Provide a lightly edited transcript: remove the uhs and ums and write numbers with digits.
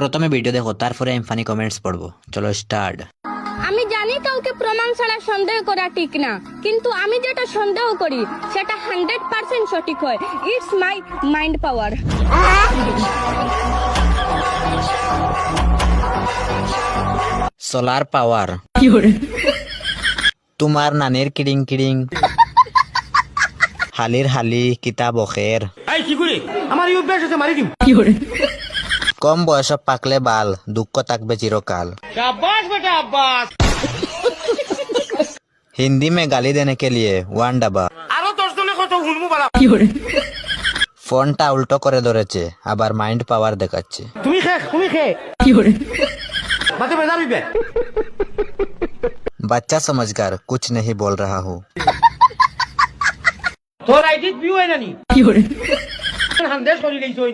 প্রথমে ভিডিও দেখো, তারপরে আমি ফানি কমেন্টস পড়বো। চলো স্টার্ট। আমি জানি কাউকে প্রমাণ ছাড়া সন্দেহ করা ঠিক না, কিন্তু আমি যেটা সন্দেহ করি সেটা 100% সঠিক হয়। It's my mind power. Solar power. তোমার নানির কিডিং কিডিং, হালির হালি কিতাব অখের। কম বয়স পাকলে বাল, দুঃখ থাকবে চিরকাল। हिंदी में गाली देने के लिए 1 ডাবা। ফোনটা উল্টো করে ধরেছে, আবার মাইন্ড পাওয়ার দেখাচ্ছে। बच्चा समझकर कुछ नहीं बोल रहा हूँ। তোর আইডিত ভিউ হয় নানি হান্দেশ করি লইছই।